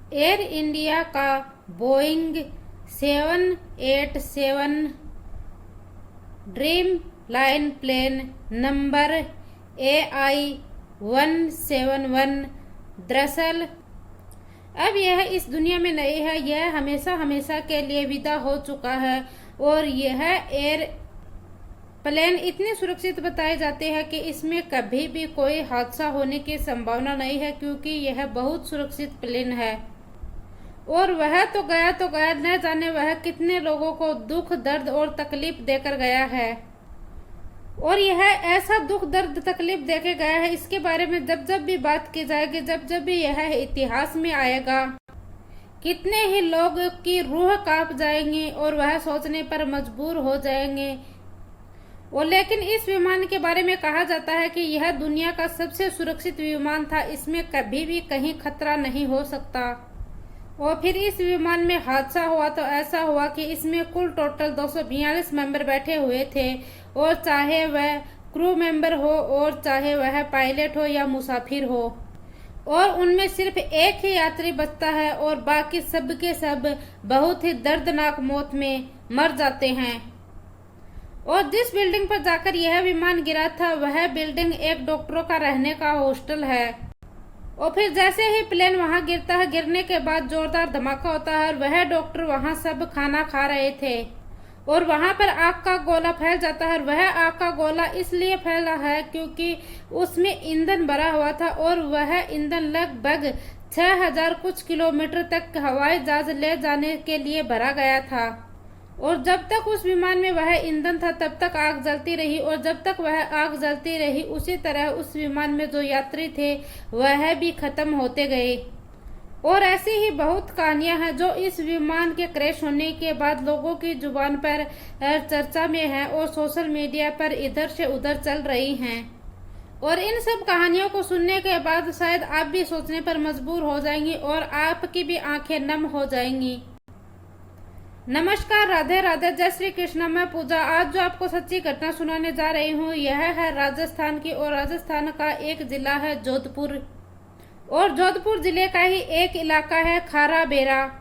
Air India का Boeing 787 Dreamliner plane number AI-171 दरअसल अब यह इस दुनिया में नहीं है। यह हमेशा हमेशा के लिए विदा हो चुका है और यह एयर प्लेन इतने सुरक्षित बताए जाते हैं कि इसमें कभी भी कोई हादसा होने की संभावना नहीं है, क्योंकि यह बहुत सुरक्षित प्लेन है। और वह तो गया न जाने वह कितने लोगों को दुख दर्द और तकलीफ देकर गया है। और यह ऐसा दुख दर्द तकलीफ देके गया है, इसके बारे में जब जब भी बात की जाएगी, जब जब भी यह इतिहास में आएगा, कितने ही लोग की रूह कांप जाएंगी और वह सोचने पर मजबूर हो जाएंगे। और लेकिन इस विमान के बारे में कहा जाता है कि यह दुनिया का सबसे सुरक्षित विमान था, इसमें कभी भी कहीं खतरा नहीं हो सकता। और फिर इस विमान में हादसा हुआ तो ऐसा हुआ कि इसमें कुल टोटल 242 मेंबर बैठे हुए थे, और चाहे वह क्रू मेंबर हो और चाहे वह पायलट हो या मुसाफिर हो, और उनमें सिर्फ एक ही यात्री बचता है और बाकी सब के सब बहुत ही दर्दनाक मौत में मर जाते हैं। और जिस बिल्डिंग पर जाकर यह विमान गिरा था वह बिल्डिंग एक डॉक्टरों का रहने का हॉस्टल है। और फिर जैसे ही प्लेन वहां गिरता है, गिरने के बाद जोरदार धमाका होता है और वह डॉक्टर वहां सब खाना खा रहे थे और वहां पर आग का गोला फैल जाता है। वह आग का गोला इसलिए फैला है क्योंकि उसमें ईंधन भरा हुआ था और वह ईंधन लगभग 6000 कुछ किलोमीटर तक हवाई जहाज ले जाने के लिए भरा गया था। और जब तक उस विमान में वह ईंधन था तब तक आग जलती रही, और जब तक वह आग जलती रही उसी तरह उस विमान में जो यात्री थे वह भी खत्म होते गए। और ऐसी ही बहुत कहानियां हैं जो इस विमान के क्रैश होने के बाद लोगों की जुबान पर चर्चा में है और सोशल मीडिया पर इधर से उधर चल रही हैं। और इन सब कहानियों को सुनने के बाद शायद आप भी सोचने पर मजबूर हो जाएंगी और आपकी भी आंखें नम हो जाएंगी। नमस्कार, राधे राधे, जय श्री कृष्ण। मैं पूजा आज जो आपको सच्ची घटना सुनाने जा रही हूँ यह है राजस्थान की, और राजस्थान का एक जिला है जोधपुर, और जोधपुर जिले का ही एक इलाका है खारा बेरा।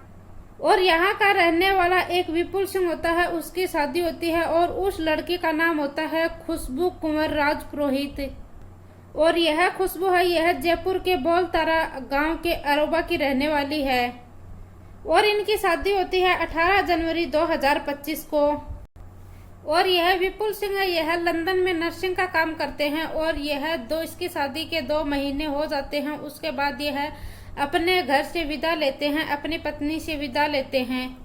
और यहाँ का रहने वाला एक विपुल सिंह होता है, उसकी शादी होती है और उस लड़की का नाम होता है खुशबू कुंवर राज पुरोहित। और यह खुशबू है, यह जयपुर के बोलतारा गांव के अरोबा की रहने वाली है। और इनकी शादी होती है 18 जनवरी 2025 को। और यह विपुल सिंह है, यह लंदन में नर्सिंग का काम करते हैं। और इसकी शादी के 2 महीने हो जाते हैं, उसके बाद यह अपने घर से विदा लेते हैं, अपनी पत्नी से विदा लेते हैं।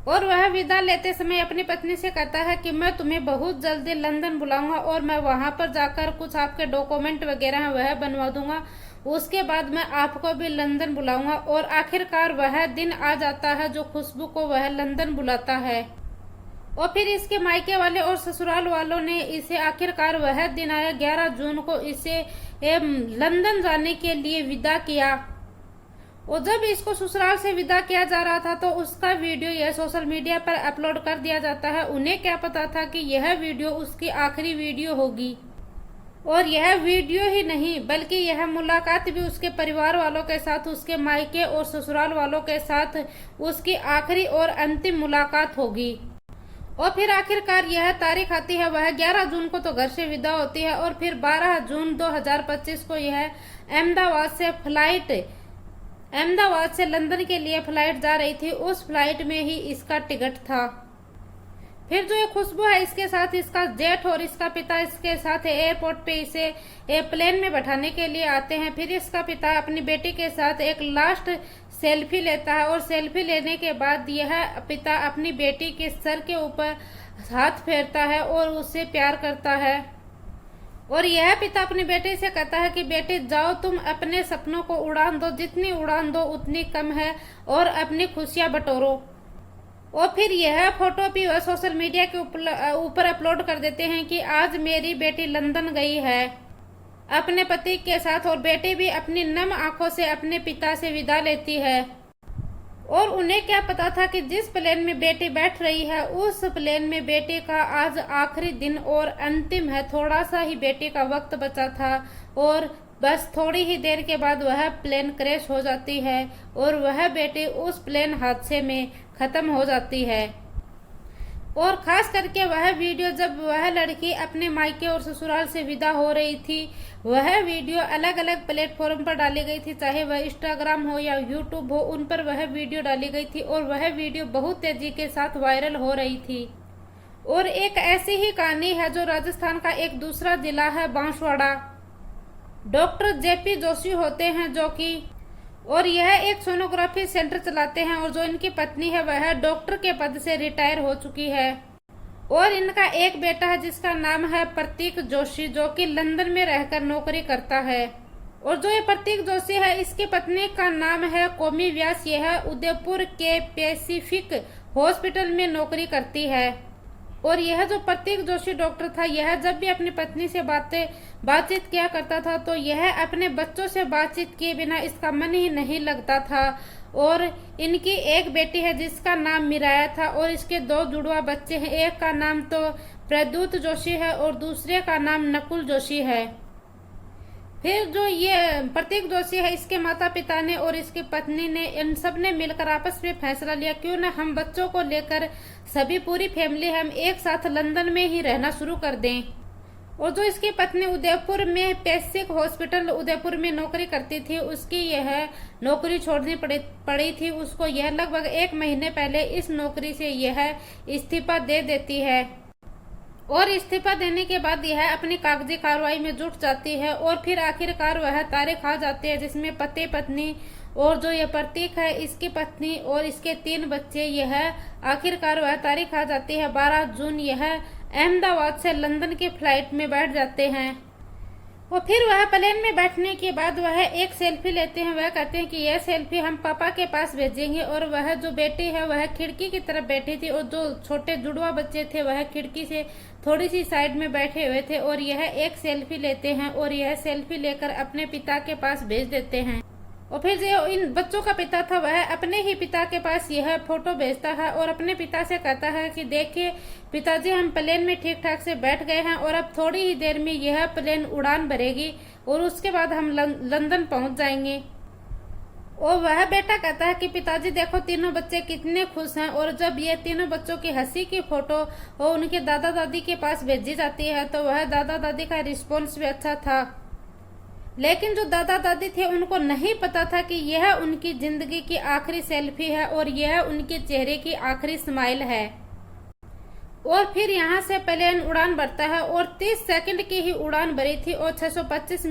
और वह विदा लेते समय अपनी पत्नी से कहता है कि मैं तुम्हें बहुत जल्दी लंदन बुलाऊंगा और मैं वहां पर जाकर कुछ आपके डॉक्यूमेंट वगैरह हैं वह बनवा दूंगा, उसके बाद मैं आपको भी लंदन बुलाऊंगा। और आखिरकार वह दिन आ जाता है जो खुशबू को वह लंदन बुलाता है। और फिर इसके मायके वाले और ससुराल वालों ने इसे आखिरकार वह दिन आया 11 जून को इसे लंदन जाने के लिए विदा किया। और जब इसको ससुराल से विदा किया जा रहा था तो उसका वीडियो यह सोशल मीडिया पर अपलोड कर दिया जाता है। उन्हें क्या पता था कि यह वीडियो उसकी आखिरी वीडियो होगी। और यह वीडियो ही नहीं बल्कि यह मुलाकात भी उसके परिवार वालों के साथ, उसके मायके और ससुराल वालों के साथ उसकी आखिरी और अंतिम मुलाकात होगी। और फिर आखिरकार यह तारीख आती है, वह 11 जून को तो घर से विदा होती है। और फिर 12 जून 2025 को यह अहमदाबाद से लंदन के लिए फ्लाइट जा रही थी। उस फ्लाइट में ही इसका टिकट था। फिर जो ये खुशबू है इसके साथ इसका जेठ और इसका पिता इसके साथ एयरपोर्ट पे इसे प्लेन में बैठाने के लिए आते हैं। फिर इसका पिता अपनी बेटी के साथ एक लास्ट सेल्फी लेता है, और सेल्फी लेने के बाद यह पिता अपनी बेटी के सर के ऊपर हाथ फेरता है और उससे प्यार करता है। और यह पिता अपनी बेटी से कहता है कि बेटी जाओ, तुम अपने सपनों को उड़ान दो, जितनी उड़ान दो उतनी कम है, और अपनी खुशियां बटोरो। और फिर यह फोटो भी वह सोशल मीडिया के ऊपर अपलोड कर देते हैं कि आज मेरी बेटी लंदन गई है अपने पति के साथ, और बेटी भी अपनी नम आंखों से अपने पिता से विदा लेती है। और उन्हें क्या पता था कि जिस प्लेन में बेटी बैठ रही है उस प्लेन में बेटी का आज आखिरी दिन और अंतिम है। थोड़ा सा ही बेटी का वक्त बचा था और बस थोड़ी ही देर के बाद वह प्लेन क्रैश हो जाती है और वह बेटी उस प्लेन हादसे में खत्म हो जाती है। और खास करके वह वीडियो जब वह लड़की अपने मायके और ससुराल से विदा हो रही थी, वह वीडियो अलग अलग प्लेटफॉर्म पर डाली गई थी, चाहे वह इंस्टाग्राम हो या यूट्यूब हो, उन पर वह वीडियो डाली गई थी और वह वीडियो बहुत तेजी के साथ वायरल हो रही थी। और एक ऐसी ही कहानी है जो राजस्थान का एक दूसरा जिला है बांसवाड़ा। डॉक्टर जेपी जोशी होते हैं जो कि और यह एक सोनोग्राफी सेंटर चलाते हैं और जो इनकी पत्नी है वह डॉक्टर के पद से रिटायर हो चुकी है। और इनका एक बेटा है जिसका नाम है प्रतीक जोशी, जो कि लंदन में रहकर नौकरी करता है। और जो ये प्रतीक जोशी है, इसकी पत्नी का नाम है कोमी व्यास। यह उदयपुर के पैसिफिक हॉस्पिटल में नौकरी करती है। और यह जो प्रतीक जोशी डॉक्टर था, यह जब भी अपनी पत्नी से बातचीत किया करता था तो यह अपने बच्चों से बातचीत किए बिना इसका मन ही नहीं लगता था। और इनकी एक बेटी है जिसका नाम मिराया था और इसके 2 जुड़वा बच्चे हैं। एक का नाम तो प्रद्युत जोशी है और दूसरे का नाम नकुल जोशी है। फिर जो ये प्रतीक जोशी है, इसके माता पिता ने और इसकी पत्नी ने, इन सब ने मिलकर आपस में फैसला लिया, क्यों ना हम बच्चों को लेकर सभी पूरी फैमिली हम एक साथ लंदन में ही रहना शुरू कर दें। और जो इसकी पत्नी उदयपुर में पैसिफिक हॉस्पिटल उदयपुर में नौकरी करती थी, उसकी यह नौकरी छोड़नी पड़ी थी उसको। यह लगभग 1 महीने पहले इस नौकरी से यह इस्तीफा दे देती है। और इस्तीफा देने के बाद यह अपनी कागजी कार्रवाई में जुट जाती है और फिर आखिरकार वह तारीख आ जाती है जिसमें पति पत्नी और जो यह प्रतीक है, इसकी पत्नी और इसके 3 बच्चे, यह आखिरकार वह तारीख आ जाती है 12 जून। यह अहमदाबाद से लंदन की फ्लाइट में बैठ जाते हैं। और फिर वह प्लेन में बैठने के बाद वह एक सेल्फी लेते हैं। वह कहते हैं कि यह सेल्फी हम पापा के पास भेजेंगे। और वह जो बेटी है वह खिड़की की तरफ बैठी थी और जो छोटे जुड़वा बच्चे थे वह खिड़की से थोड़ी सी साइड में बैठे हुए थे। और यह एक सेल्फी लेते हैं और यह सेल्फी लेकर अपने पिता के पास भेज देते हैं। और फिर जो इन बच्चों का पिता था वह अपने ही पिता के पास यह फोटो भेजता है और अपने पिता से कहता है कि देखिए पिताजी, हम प्लेन में ठीक ठाक से बैठ गए हैं और अब थोड़ी ही देर में यह प्लेन उड़ान भरेगी और उसके बाद हम लंदन पहुंच जाएंगे। और वह बेटा कहता है कि पिताजी देखो, तीनों बच्चे कितने खुश हैं। और जब ये तीनों बच्चों की हंसी की फोटो और उनके दादा दादी के पास भेजी जाती है तो वह दादा दादी का रिस्पॉन्स भी अच्छा था। लेकिन जो दादा दादी थे उनको नहीं पता था कि यह उनकी जिंदगी की आखिरी सेल्फी है और यह उनके चेहरे की आखिरी स्माइल है। और फिर यहाँ से प्लेन उड़ान भरता है और 30 सेकंड की ही उड़ान भरी थी और 625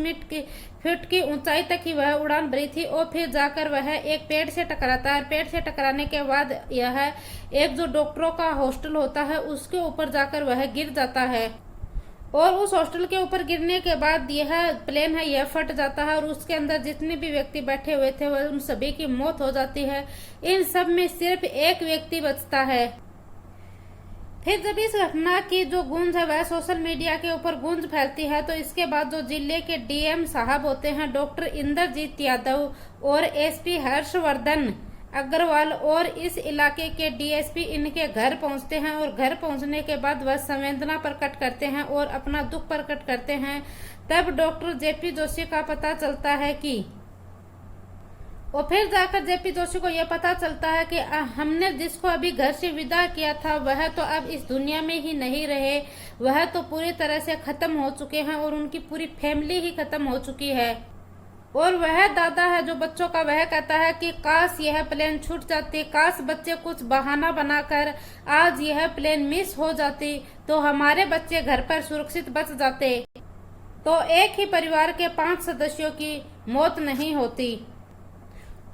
फीट की ऊंचाई तक ही वह उड़ान भरी थी। और फिर जाकर वह एक पेड़ से टकराता है। पेड़ से टकराने के बाद यह एक जो डॉक्टरों का हॉस्टल होता है उसके ऊपर जाकर वह गिर जाता है। और उस हॉस्टल के ऊपर गिरने के बाद यह प्लेन है यह फट जाता है और उसके अंदर जितने भी व्यक्ति बैठे हुए थे वह उन सभी की मौत हो जाती है। इन सब में सिर्फ एक व्यक्ति बचता है। फिर जब इस घटना की जो गूंज है वह सोशल मीडिया के ऊपर गूंज फैलती है तो इसके बाद जो जिले के डीएम साहब होते हैं डॉक्टर इंद्रजीत यादव और एसपी हर्षवर्धन अग्रवाल और इस इलाके के डीएसपी इनके घर पहुंचते हैं। और घर पहुंचने के बाद वह संवेदना प्रकट करते हैं और अपना दुख प्रकट करते हैं। तब डॉक्टर जेपी जोशी का पता चलता है कि और फिर जाकर जेपी जोशी को यह पता चलता है कि हमने जिसको अभी घर से विदा किया था वह तो अब इस दुनिया में ही नहीं रहे, वह तो पूरी तरह से खत्म हो चुके हैं और उनकी पूरी फैमिली ही खत्म हो चुकी है। और वह दादा है जो बच्चों का, वह कहता है कि काश यह प्लेन छूट जाती, काश बच्चे कुछ बहाना बनाकर आज यह प्लेन मिस हो जाती तो हमारे बच्चे घर पर सुरक्षित बच जाते, तो एक ही परिवार के 5 सदस्यों की मौत नहीं होती।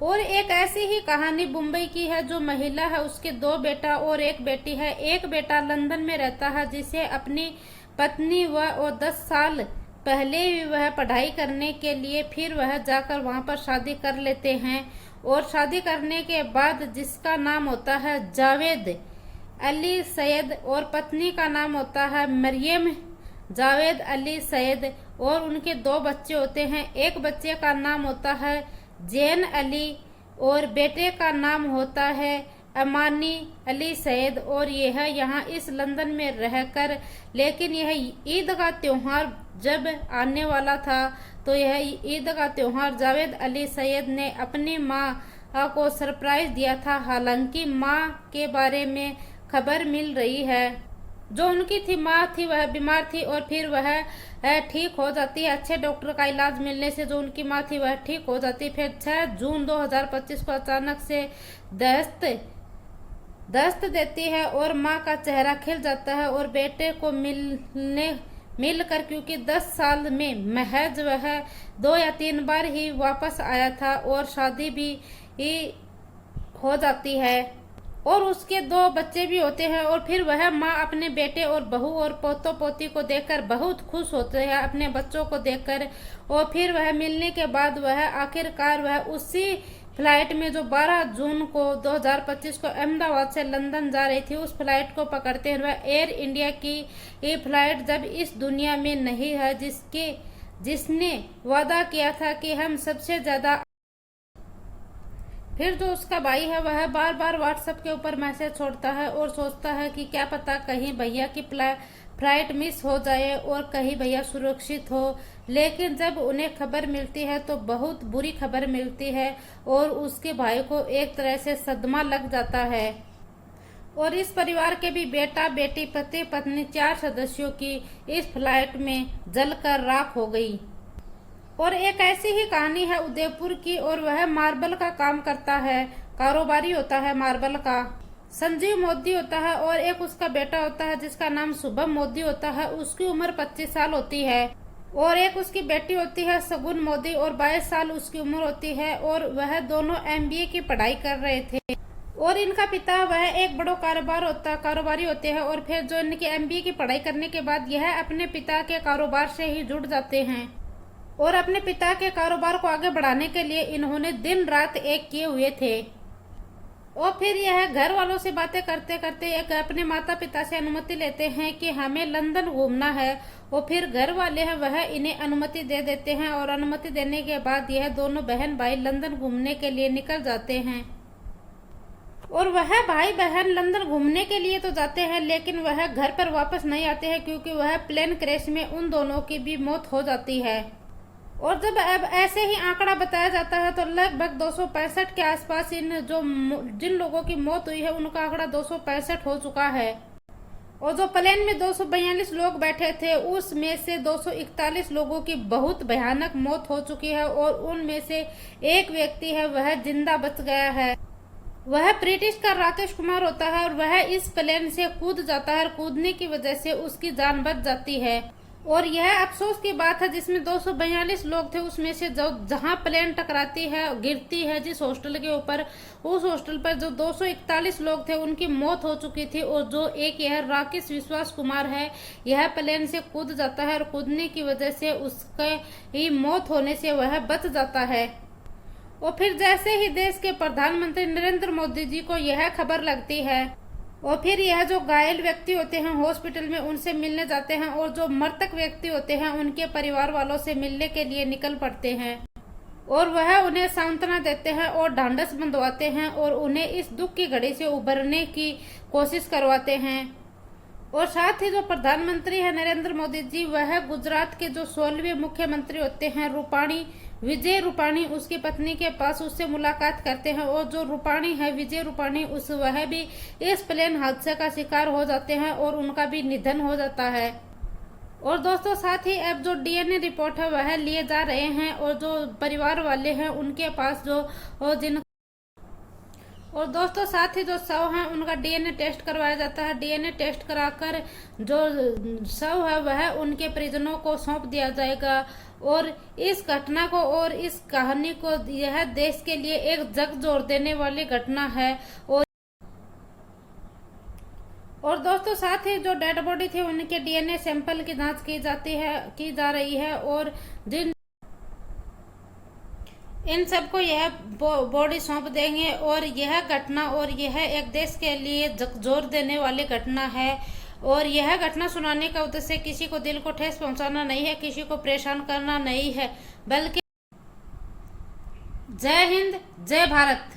और एक ऐसी ही कहानी मुंबई की है। जो महिला है उसके 2 बेटा और 1 बेटी है। एक बेटा लंदन में रहता है जिसे अपनी पत्नी और 10 साल पहले ही वह पढ़ाई करने के लिए फिर वह जाकर वहां पर शादी कर लेते हैं। और शादी करने के बाद जिसका नाम होता है जावेद अली सैयद और पत्नी का नाम होता है मरियम जावेद अली सैयद। और उनके 2 बच्चे होते हैं। एक बच्चे का नाम होता है जैन अली और बेटे का नाम होता है अमानी अली सैयद। और यह यहाँ इस लंदन में रहकर, लेकिन यह ईद का त्योहार जब आने वाला था तो यह ईद का त्योहार जावेद अली सैयद ने अपनी माँ को सरप्राइज दिया था। हालांकि माँ के बारे में खबर मिल रही है, जो उनकी थी माँ थी वह बीमार थी और फिर वह ठीक हो जाती है। अच्छे डॉक्टर का इलाज मिलने से जो उनकी माँ थी वह ठीक हो जाती। फिर 6 जून 2025 को अचानक से दस्त देती है और माँ का चेहरा खिल जाता है और बेटे को मिलकर, क्योंकि 10 साल में महज वह 2 या 3 बार ही वापस आया था, और शादी भी हो जाती है और उसके 2 बच्चे भी होते हैं। और फिर वह माँ अपने बेटे और बहू और पोतों पोती को देखकर बहुत खुश होते हैं, अपने बच्चों को देखकर। और फिर वह मिलने के बाद वह आखिरकार वह उसी फ्लाइट में जो 12 जून को 2025 को अहमदाबाद से लंदन जा रही थी, उस फ्लाइट को पकड़ते हैं। वह एयर इंडिया की ये फ्लाइट जब इस दुनिया में नहीं है जिसने वादा किया था कि हम सबसे ज्यादा। फिर जो उसका भाई है वह बार बार व्हाट्सएप के ऊपर मैसेज छोड़ता है और सोचता है कि क्या पता कहीं भैया की फ्लाइट मिस हो जाए और कहीं भैया सुरक्षित हो। लेकिन जब उन्हें खबर मिलती है तो बहुत बुरी खबर मिलती है और उसके भाई को एक तरह से सदमा लग जाता है। और इस परिवार के भी बेटा बेटी पति पत्नी 4 सदस्यों की इस फ्लाइट में जलकर राख हो गई। और एक ऐसी ही कहानी है उदयपुर की, और वह मार्बल का काम करता है, कारोबारी होता है मार्बल का। संजीव मोदी होता है और एक उसका बेटा होता है जिसका नाम शुभम मोदी होता है, उसकी उम्र 25 साल होती है। और एक उसकी बेटी होती है सगुन मोदी और 22 साल उसकी उम्र होती है, और वह दोनों MBA की पढ़ाई कर रहे थे। और इनका पिता वह एक बड़ो कारोबारी होते हैं। और फिर जो इनकी MBA की पढ़ाई करने के बाद यह अपने पिता के कारोबार से ही जुड़ जाते हैं और अपने पिता के कारोबार को आगे बढ़ाने के लिए इन्होंने दिन रात एक किए हुए थे। और फिर यह घर वालों से बातें करते करते एक अपने माता पिता से अनुमति लेते हैं कि हमें लंदन घूमना है। और फिर घर वाले हैं वह इन्हें अनुमति दे देते हैं, और अनुमति देने के बाद यह दोनों बहन भाई लंदन घूमने के लिए निकल जाते हैं। और वह भाई बहन लंदन घूमने के लिए तो जाते हैं, लेकिन वह घर पर वापस नहीं आते हैं, क्योंकि वह प्लेन क्रैश में उन दोनों की भी मौत हो जाती है। और जब अब ऐसे ही आंकड़ा बताया जाता है तो लगभग 265 के आसपास जिन लोगों की मौत हुई है उनका आंकड़ा 265 हो चुका है। और जो प्लेन में 242 लोग बैठे थे उसमें से 241 लोगों की बहुत भयानक मौत हो चुकी है, और उनमें से एक व्यक्ति है वह जिंदा बच गया है। वह ब्रिटिश का राकेश कुमार होता है और वह इस प्लेन से कूद जाता है, और कूदने की वजह से उसकी जान बच जाती है। और यह अफसोस की बात है जिसमें 242 लोग थे उसमें से जहां प्लेन टकराती है गिरती है जिस हॉस्टल के ऊपर, उस हॉस्टल पर जो 241 लोग थे उनकी मौत हो चुकी थी। और जो एक यह राकेश विश्वास कुमार है यह प्लेन से कूद जाता है और कूदने की वजह से उसकी मौत होने से वह बच जाता है। और फिर जैसे ही देश के प्रधानमंत्री नरेंद्र मोदी जी को यह खबर लगती है, और फिर यह जो घायल व्यक्ति होते हैं हॉस्पिटल में उनसे मिलने जाते हैं, और जो मृतक व्यक्ति होते हैं उनके परिवार वालों से मिलने के लिए निकल पड़ते हैं। और वह उन्हें सांत्वना देते हैं और ढांढस बंधवाते हैं और उन्हें इस दुख की घड़ी से उभरने की कोशिश करवाते हैं। और साथ ही जो प्रधानमंत्री है नरेंद्र मोदी जी वह गुजरात के जो 16वें मुख्यमंत्री होते हैं विजय रूपाणी उसकी पत्नी के पास उससे मुलाकात करते हैं। और जो रूपाणी है विजय रूपाणी वह भी इस प्लेन हादसे का शिकार हो जाते हैं और उनका भी निधन हो जाता है। और दोस्तों साथ ही अब जो DNA रिपोर्ट है वह लिए जा रहे हैं, और जो परिवार वाले हैं उनके पास और दोस्तों साथ ही जो शव हैं उनका DNA टेस्ट करवाया जाता है। DNA टेस्ट कराकर जो शव है वह उनके परिजनों को सौंप दिया जाएगा। और इस घटना को और इस कहानी को यह देश के लिए एक झकझोर देने वाली घटना है। और दोस्तों साथ ही जो डेड बॉडी थी उनके DNA सैंपल की जांच की जा रही है, और इन सबको यह बॉडी सौंप देंगे। और यह घटना और यह एक देश के लिए झकझोर देने वाली घटना है। और यह घटना सुनाने का उद्देश्य किसी को दिल को ठेस पहुंचाना नहीं है, किसी को परेशान करना नहीं है, बल्कि जय हिंद जय भारत।